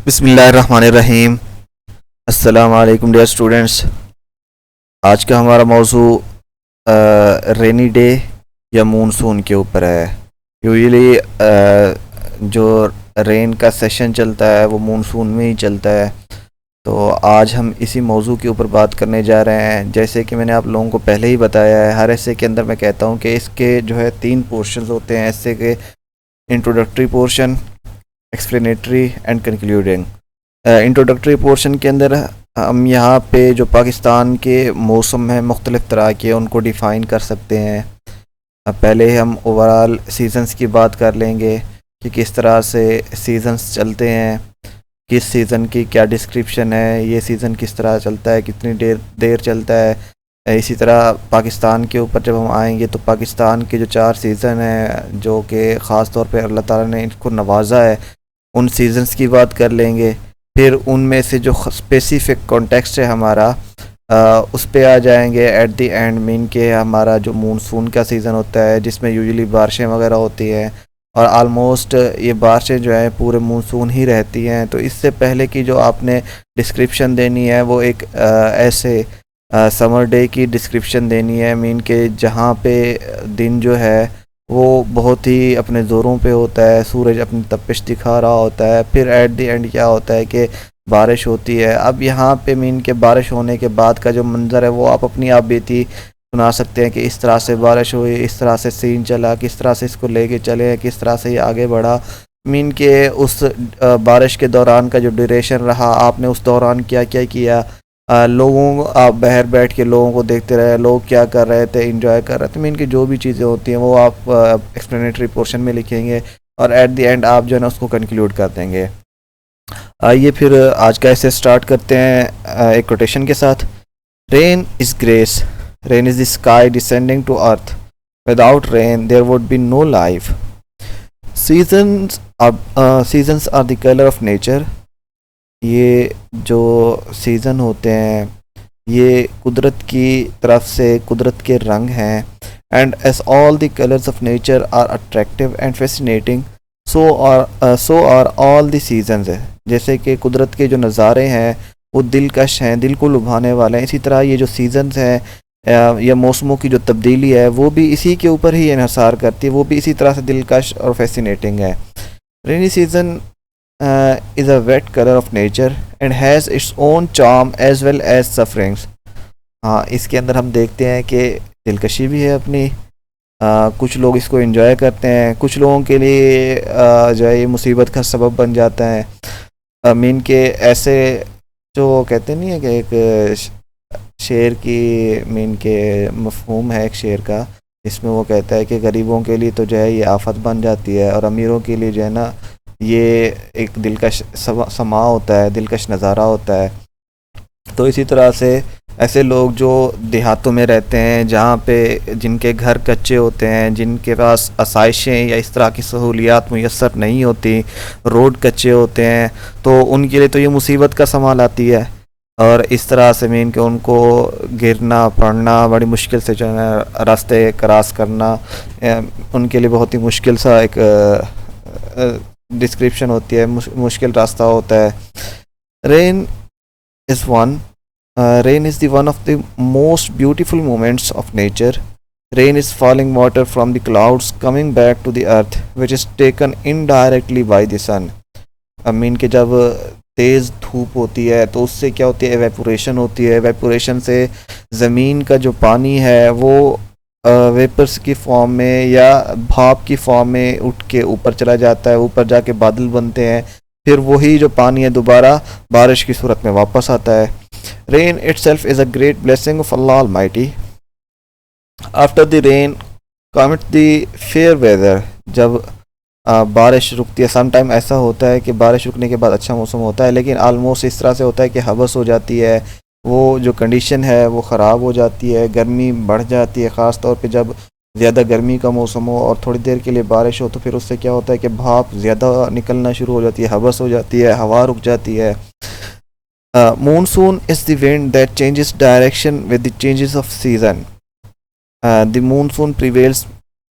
बिस्मिल्लाहिर्रहमानिर्रहीम। अस्सलाम वालेकुम डियर स्टूडेंट्स। आज का हमारा मौजू रेनी डे या मूनसून के ऊपर है। यूजुअली जो रेन का सेशन चलता है वो मूनसून में ही चलता है। तो आज हम इसी मौजू के ऊपर बात करने जा रहे हैं। जैसे कि मैंने आप लोगों को पहले ही बताया है, हर ऐसे के अंदर मैं कहता हूँ कि इसके जो है 3 पोर्शंस होते हैं ऐसे के: introductory portion, explanatory and concluding. Introductory portion के अंदर हम यहाँ पे जो पाकिस्तान के मौसम हैं मुख्तलिफ़ तरह के, उनको डिफ़ाइन कर सकते हैं। पहले हम ओवरऑल सीज़न्स की बात कर लेंगे कि किस तरह से सीज़न्स चलते हैं, किस सीज़न की क्या डिस्क्रिप्शन है, ये सीज़न किस तरह चलता है, कितनी देर चलता है। इसी तरह पाकिस्तान के ऊपर जब हम आएंगे तो पाकिस्तान के जो 4 सीज़न हैं जो कि ख़ास तौर पे अल्लाह ताला ने इनको नवाजा है, उन सीज़न्स की बात कर लेंगे। फिर उनमें से जो स्पेसिफ़िक कॉन्टेक्स्ट है हमारा, उस पे आ जाएंगे एट द एंड। मीन के हमारा जो मूनसून का सीज़न होता है जिसमें यूजुअली बारिशें वगैरह होती हैं और आलमोस्ट ये बारिशें जो हैं पूरे मूनसून ही रहती हैं। तो इससे पहले की जो आपने डिस्क्रिप्शन देनी है वो एक ऐसे समर डे की डिस्क्रिप्शन देनी है। मीन के जहाँ पे दिन जो है वो बहुत ही अपने ज़ोरों पे होता है, सूरज अपनी तपिश दिखा रहा होता है। फिर एट द एंड क्या होता है कि बारिश होती है। अब यहाँ पे मीन के बारिश होने के बाद का जो मंज़र है वो आप अपनी आप बीती सुना सकते हैं कि इस तरह से बारिश हुई, इस तरह से सीन चला, किस तरह से इसको लेके चले, किस तरह से ये आगे बढ़ा। मीन के उस बारिश के दौरान का जो ड्यूरेशन रहा, आपने उस दौरान क्या क्या किया। लोगों आप बाहर बैठ के लोगों को देखते रहे, लोग क्या कर रहे थे, इंजॉय कर रहे थे। मीन की जो भी चीज़ें होती हैं वो आप एक्सप्लेनेटरी पोर्शन में लिखेंगे और एट द एंड आप जो है ना उसको कंक्लूड कर देंगे। आइए फिर आज का ऐसे स्टार्ट करते हैं एक कोटेशन के साथ। Rain is grace, rain is the sky descending to earth, without rain there would be no life. Seasons are the colour of nature. ये जो सीज़न होते हैं ये कुदरत की तरफ से कुदरत के रंग हैं। And as all the colours of nature are attractive and fascinating, so are all the seasons है। जैसे कि कुदरत के जो नज़ारे हैं वो दिलकश हैं, दिल को लुभाने वाले हैं, इसी तरह ये जो सीजन्स हैं या मौसमों की जो तब्दीली है वो भी इसी के ऊपर ही इन्हसार करती है, वो भी इसी तरह से दिलकश और फैसिनेटिंग है। Rainy season is a wet color of nature and has its own charm as well as sufferings। हाँ, इसके अंदर हम देखते हैं कि दिलकशी भी है अपनी। कुछ लोग इसको एंजॉय करते हैं, कुछ लोगों के लिए जो है ये मुसीबत का सबब बन जाता है। मीन के ऐसे जो कहते नहीं है कि एक शेर की मीन के मफहूम है एक शेर का, इसमें वो कहता है कि गरीबों के लिए तो जो है ये आफत बन जाती है और अमीरों के लिए जो है ना ये एक दिलकश समा होता है, दिलकश नज़ारा होता है। तो इसी तरह से ऐसे लोग जो देहातों में रहते हैं, जहाँ पे जिनके घर कच्चे होते हैं, जिनके पास आसाइशें या इस तरह की सहूलियात मुयस्सर नहीं होती, रोड कच्चे होते हैं, तो उनके लिए तो ये मुसीबत का सवाल आती है। और इस तरह से मीन के उनको गिरना पड़ना बड़ी मुश्किल से जो है रास्ते क्रॉस करना उनके लिए बहुत ही मुश्किल सा एक डिस्क्रिप्शन होती है, मुश्किल रास्ता होता है। Rain is one Rain is the one of the most beautiful moments of nature. Rain is falling water from the clouds coming back to the earth, which is taken indirectly by the sun। I mean कि जब तेज़ धूप होती है तो उससे क्या होती है, एवेपोरेशन होती है। एवेपोरेशन से ज़मीन का जो पानी है वो वेपर्स की फॉर्म में या भाप की फॉर्म में उठ के ऊपर चला जाता है, ऊपर जाके बादल बनते हैं, फिर वही जो पानी है दोबारा बारिश की सूरत में वापस आता है। Rain itself is a great blessing of Allah Almighty. After the rain comes the fair weather। जब बारिश रुकती है, सम टाइम ऐसा होता है कि बारिश रुकने के बाद अच्छा मौसम होता है, लेकिन आलमोस्ट इस तरह से होता है कि हवस हो जाती है, वो जो कंडीशन है वो ख़राब हो जाती है, गर्मी बढ़ जाती है। ख़ास तौर पे जब ज़्यादा गर्मी का मौसम हो और थोड़ी देर के लिए बारिश हो तो फिर उससे क्या होता है कि भाप ज़्यादा निकलना शुरू हो जाती है, हवस हो जाती है, हवा रुक जाती है। Monsoon is the wind that changes direction with the changes of season। The monsoon prevails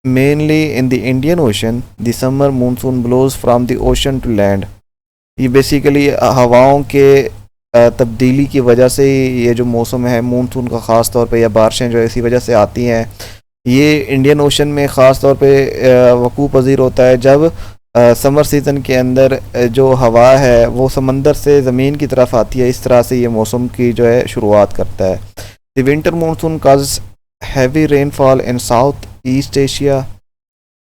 mainly in the Indian Ocean। The summer monsoon blows from the ocean to land। ये बेसिकली हवाओं के तब्दीली की वजह से ही ये जो मौसम है मानसून का ख़ास तौर पे, या बारिशें जो इसी वजह से आती हैं, ये इंडियन ओशन में ख़ास तौर पे वकूफ़ पज़ीर होता है जब समर सीज़न के अंदर जो हवा है वो समंदर से ज़मीन की तरफ आती है। इस तरह से ये मौसम की जो है शुरुआत करता है। द विंटर मानसून काज़ heavy rainfall in south east Asia.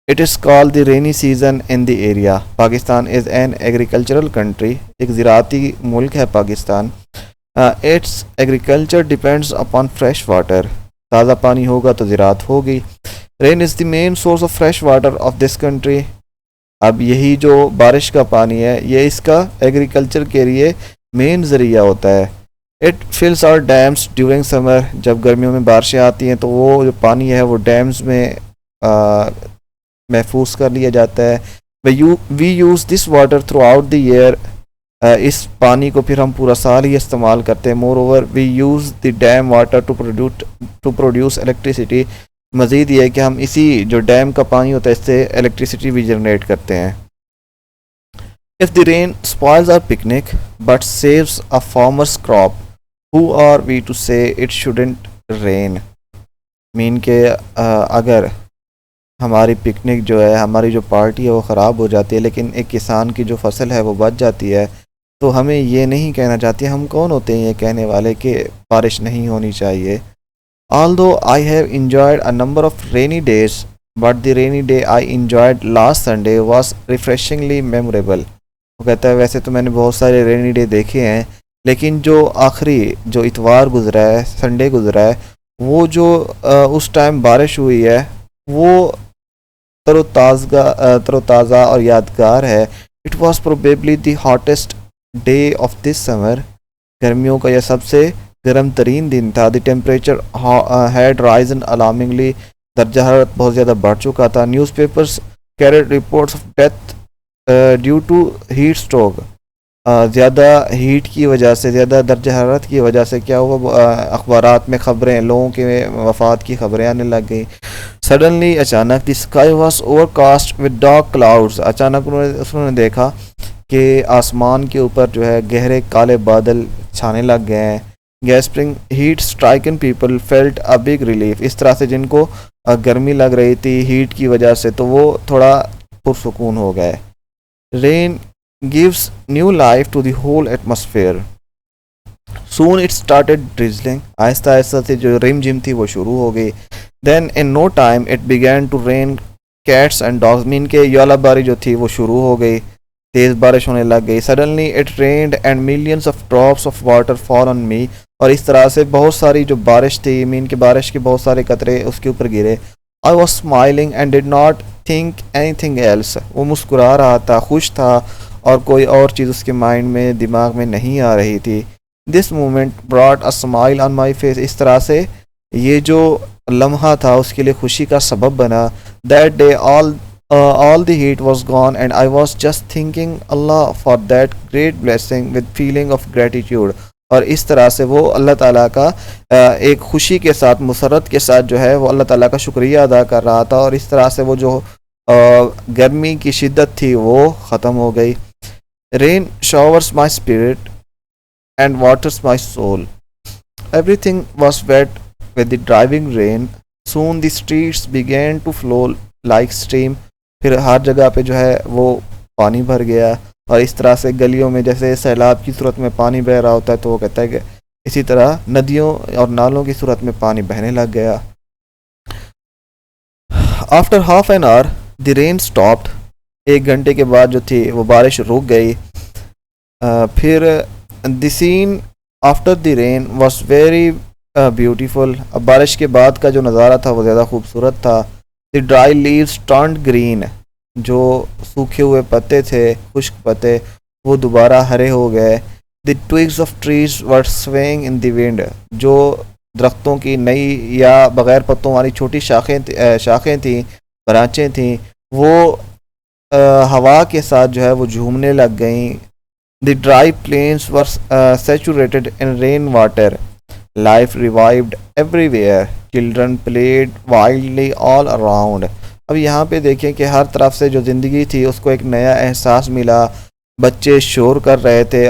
It is called the rainy season in the area. Pakistan is an agricultural country. एक ज़राअती मुल्क है Pakistan. It's agriculture depends upon fresh water. ताज़ा पानी होगा तो ज़राअत होगी। Rain is the main source of fresh water of this country. अब यही जो बारिश का पानी है ये इसका एग्रीकल्चर के लिए मेन ज़रिया होता है। It fills our dams during summer. जब गर्मियों में बारिशें आती हैं तो वो जो पानी है वो डैम्स में महफूज कर लिया जाता है। We use this water throughout the year. इस पानी को फिर हम पूरा साल ही इस्तेमाल करते हैं। Moreover we use the dam water to produce electricity. मज़ीद ये है कि हम इसी जो डैम का पानी होता है इससे इलेक्ट्रिसिटी भी जनरेट करते हैं। If the rain spoils our picnic but saves a farmer's crop, who are we to say it shouldn't rain. Mean के अगर हमारी पिकनिक जो है, हमारी जो पार्टी है वो ख़राब हो जाती है, लेकिन एक किसान की जो फसल है वो बच जाती है, तो हमें ये नहीं कहना चाहिए। हम कौन होते हैं ये कहने वाले कि बारिश नहीं होनी चाहिए। Although I have enjoyed a number of rainy days, but the rainy day I enjoyed last Sunday was refreshingly memorable. वो कहता है वैसे तो मैंने बहुत सारे रेनी डे देखे हैं, लेकिन जो आखिरी जो इतवार गुजरा है, संडे गुजरा है, वो जो उस टाइम बारिश हुई है वो तरोताज़ा और यादगार है। It was probably the hottest day of this summer. गर्मियों का यह सबसे गर्म तरीन दिन था। The temperature had risen alarmingly. दर्जा हरारत बहुत ज़्यादा बढ़ चुका था। Newspapers carried reports of death due to heat stroke. ज़्यादा हीट की वजह से, ज़्यादा दर्जा हरारत की वजह से क्या हुआ, अखबारात में ख़बरें, लोगों के वफ़ात की ख़बरें आने लग गई। सडनली अचानक the sky was overcast with dark clouds. अचानक उन्होंने देखा कि आसमान के ऊपर जो है गहरे काले बादल छाने लग गए हैं। Gasping heat stricken people felt a big relief. इस तरह से जिनको गर्मी लग रही थी हीट की वजह से, तो वो थोड़ा पुरसुकून हो गए। Rain gives new life to the whole atmosphere. Soon it started drizzling. आहिस्ता आहिस्ता से जो रिम जिम थी वो शुरू हो गई। Then in no time it began to rain cats and dogs. Mean के योलाबारी जो थी वो शुरू हो गई, तेज़ बारिश होने लग गई। Suddenly it rained and millions of drops of water fall on me. और इस तरह से बहुत सारी जो बारिश थी, मीन के बारिश के बहुत सारे कतरे उसके ऊपर गिरे। I was smiling and did not think anything else. वो मुस्कुरा रहा था, खुश था, और कोई और चीज़ उसके माइंड में, दिमाग में नहीं आ रही थी। This moment brought a smile on my face. इस तरह से ये जो लम्हा था उसके लिए खुशी का सबब बना। That day all the heat was gone and I was just thanking Allah for that great blessing with feeling of gratitude। और इस तरह से वो अल्लाह ताला का एक खुशी के साथ, मुसरत के साथ जो है वो अल्लाह ताला का शुक्रिया अदा कर रहा था। और इस तरह से वो जो गर्मी की शिद्दत थी वो ख़त्म हो गई। Rain showers my spirit and waters my soul. Everything was wet with the driving rain. Soon the streets began to flow like stream। फिर हर जगह पे जो है वो पानी भर गया। और इस तरह से गलियों में जैसे सैलाब की सूरत में पानी बह रहा होता है, तो वो कहता है कि इसी तरह नदियों और नालों की सूरत में पानी बहने लग गया। After half an hour the rain stopped. 1 घंटे के बाद जो थी वो बारिश रुक गई। फिर the scene after the rain was very beautiful. अब बारिश के बाद का जो नज़ारा था वो ज़्यादा खूबसूरत था। The dry leaves turned green. जो सूखे हुए पत्ते थे, खुश्क पत्ते, वो दोबारा हरे हो गए। The twigs of trees were swaying in the wind. जो दरख्तों की नई या बग़ैर पत्तों वाली छोटी शाखें थीं, ब्रांचें थीं, वो हवा के साथ जो है वो झूमने लग गईं। The dry plains were saturated in rain water. Life revived everywhere. Children played wildly all around. अब यहाँ पे देखें कि हर तरफ से जो ज़िंदगी थी उसको एक नया एहसास मिला। बच्चे शोर कर रहे थे